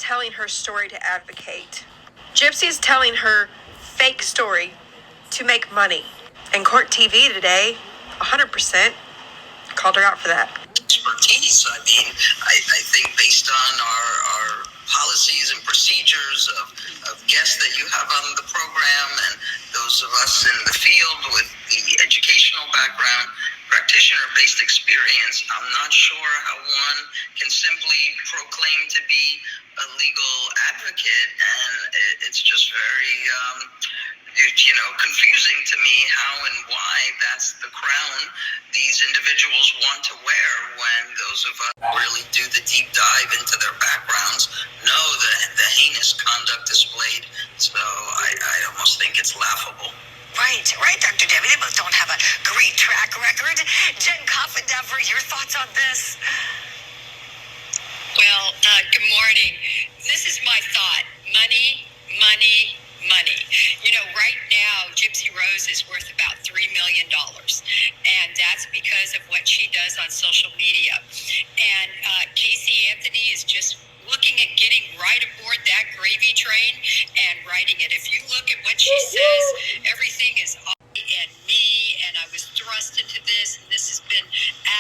telling her story to advocate. Gypsy's telling her fake story to make money. And Court TV today, 100%, called her out for that. Expertise. I mean, I think based on our policies and procedures of guests that you have on the program and those of us in the field with the educational background, practitioner-based experience, I'm not sure how one can simply proclaim to be a legal advocate, and it's just very confusing to me how and why that's the crown these individuals want to wear, when those of us who really do the deep dive into their backgrounds know the heinous conduct displayed. So I almost think it's laughable. Right, Dr. Debbie. They both don't have a great track record. Jen Coffendover, your thoughts on this? Well, good morning. This is my thought. Money, money, money. Right now, Gypsy Rose is worth about $3 million. And that's because of what she does on social media. And Casey Anthony is just looking at getting right aboard that gravy train and riding it. If you look at what she says, everything is I and me, and I was thrust into this, and this has been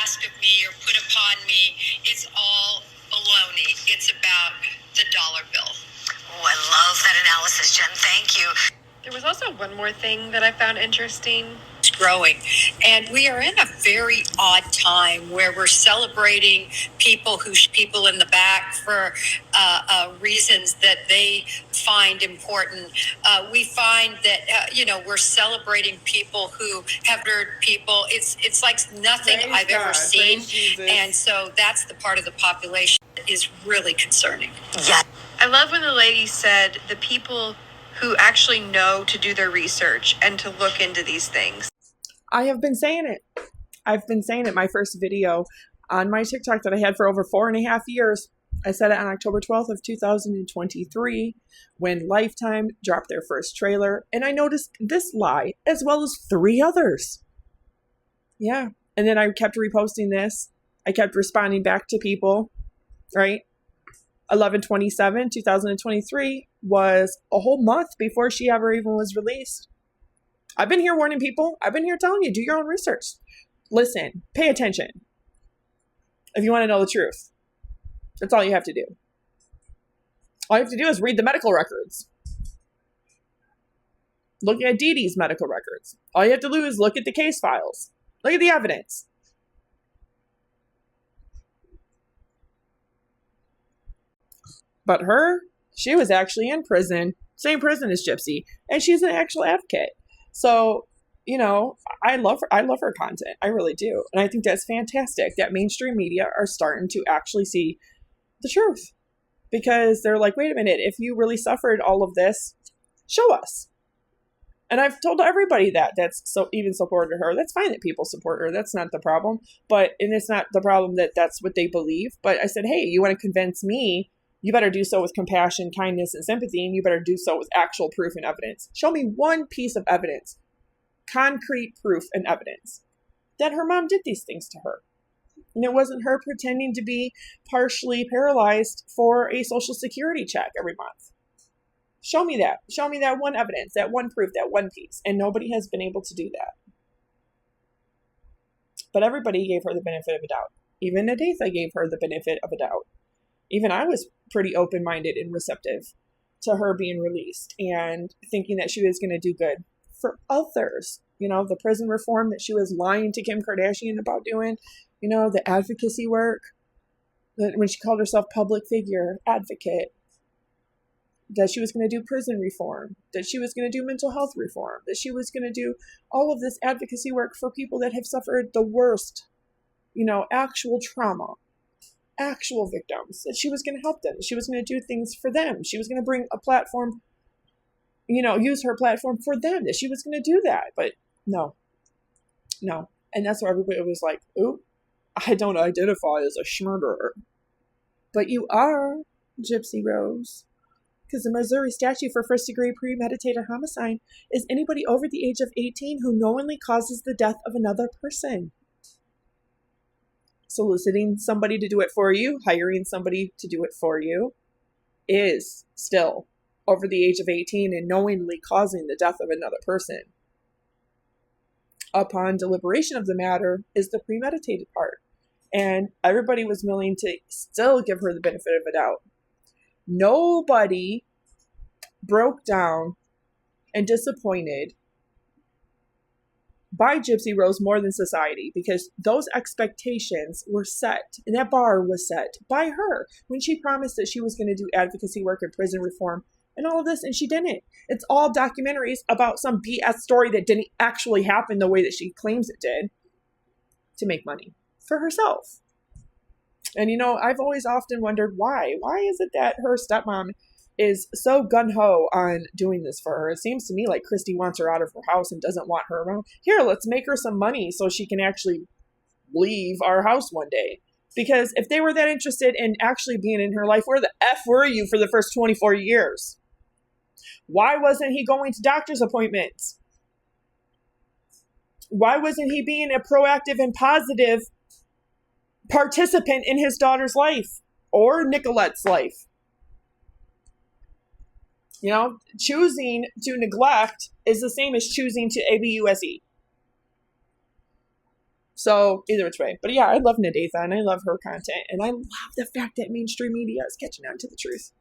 asked of me or put upon me. It's all baloney. It's about the dollar bill. Oh, I love that analysis, Jen. Thank you. There was also one more thing that I found interesting. It's growing. And we are in a very odd time where we're celebrating people in the back for reasons that they find important. We find that, we're celebrating people who have hurt people. It's like nothing Praise I've ever God. seen. Praise Jesus. And so that's the part of the population that is really concerning. Yeah. I love when the lady said the people who actually know to do their research and to look into these things. I have been saying it. I've been saying it. My first video on my TikTok that I had for over 4.5 years. I said it on October 12th of 2023 when Lifetime dropped their first trailer. And I noticed this lie as well as 3 others. Yeah. And then I kept reposting this. I kept responding back to people, right? 11/27/2023 was a whole month before she ever even was released. I've been here warning people. I've been here telling you, do your own research. Listen, pay attention. If you want to know the truth, that's all you have to do. All you have to do is read the medical records. Look at Dee Dee's medical records. All you have to do is look at the case files. Look at the evidence. But her, she was actually in prison, same prison as Gypsy, and she's an actual advocate. So, I love her content. I really do. And I think that's fantastic that mainstream media are starting to actually see the truth. Because they're like, wait a minute, if you really suffered all of this, show us. And I've told everybody that's so even supported her. That's fine that people support her. That's not the problem. And it's not the problem that that's what they believe. But I said, hey, you want to convince me? You better do so with compassion, kindness, and sympathy, and you better do so with actual proof and evidence. Show me one piece of evidence, concrete proof and evidence, that her mom did these things to her. And it wasn't her pretending to be partially paralyzed for a Social Security check every month. Show me that. Show me that one evidence, that one proof, that one piece. And nobody has been able to do that. But everybody gave her the benefit of a doubt. Even Adetha gave her the benefit of a doubt. Even I was pretty open-minded and receptive to her being released and thinking that she was going to do good for others. The prison reform that she was lying to Kim Kardashian about doing, the advocacy work, that when she called herself public figure, advocate, that she was going to do prison reform, that she was going to do mental health reform, that she was going to do all of this advocacy work for people that have suffered the worst, actual trauma. Actual victims, that she was going to help them. She was going to do things for them. She was going to bring a platform, use her platform for them, that she was going to do that. But no. And that's where everybody was like, ooh, I don't identify as a murderer. But you are, Gypsy Rose. Because the Missouri statute for first-degree premeditated homicide is anybody over the age of 18 who knowingly causes the death of another person. Soliciting somebody to do it for you, hiring somebody to do it for you, is still over the age of 18 and knowingly causing the death of another person. Upon deliberation of the matter is the premeditated part. And everybody was willing to still give her the benefit of a doubt. Nobody broke down and disappointed by Gypsy Rose more than society, because those expectations were set, and that bar was set by her when she promised that she was going to do advocacy work and prison reform and all of this, and she didn't. It's all documentaries about some BS story that didn't actually happen the way that she claims it did to make money for herself. And I've always often wondered why. Why is it that her stepmom is so gung-ho on doing this for her? It seems to me like Christy wants her out of her house and doesn't want her around. Here, let's make her some money so she can actually leave our house one day. Because if they were that interested in actually being in her life, where the F were you for the first 24 years? Why wasn't he going to doctor's appointments? Why wasn't he being a proactive and positive participant in his daughter's life or Nicolette's life? Choosing to neglect is the same as choosing to ABUSE. So either which way. But yeah, I love Nadetha and I love her content. And I love the fact that mainstream media is catching on to the truth.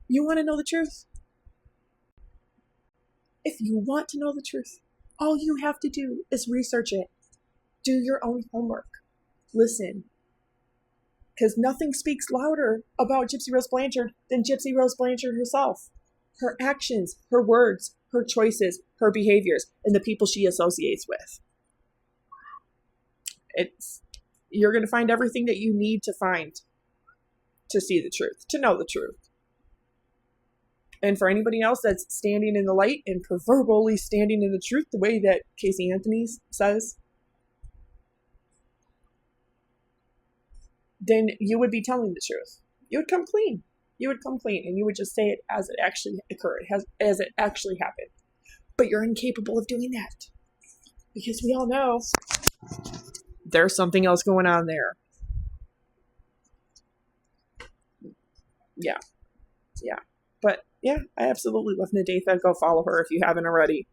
You want to know the truth? If you want to know the truth, all you have to do is research it. Do your own homework. Listen. Because nothing speaks louder about Gypsy Rose Blanchard than Gypsy Rose Blanchard herself. Her actions, her words, her choices, her behaviors, and the people she associates with. You're going to find everything that you need to find to see the truth, to know the truth. And for anybody else that's standing in the light and proverbially standing in the truth, the way that Casey Anthony says, then you would be telling the truth. You would come clean. You would come clean and you would just say it as it actually occurred, as it actually happened. But you're incapable of doing that. Because we all know there's something else going on there. Yeah. But yeah, I absolutely love Nadetha. Go follow her if you haven't already.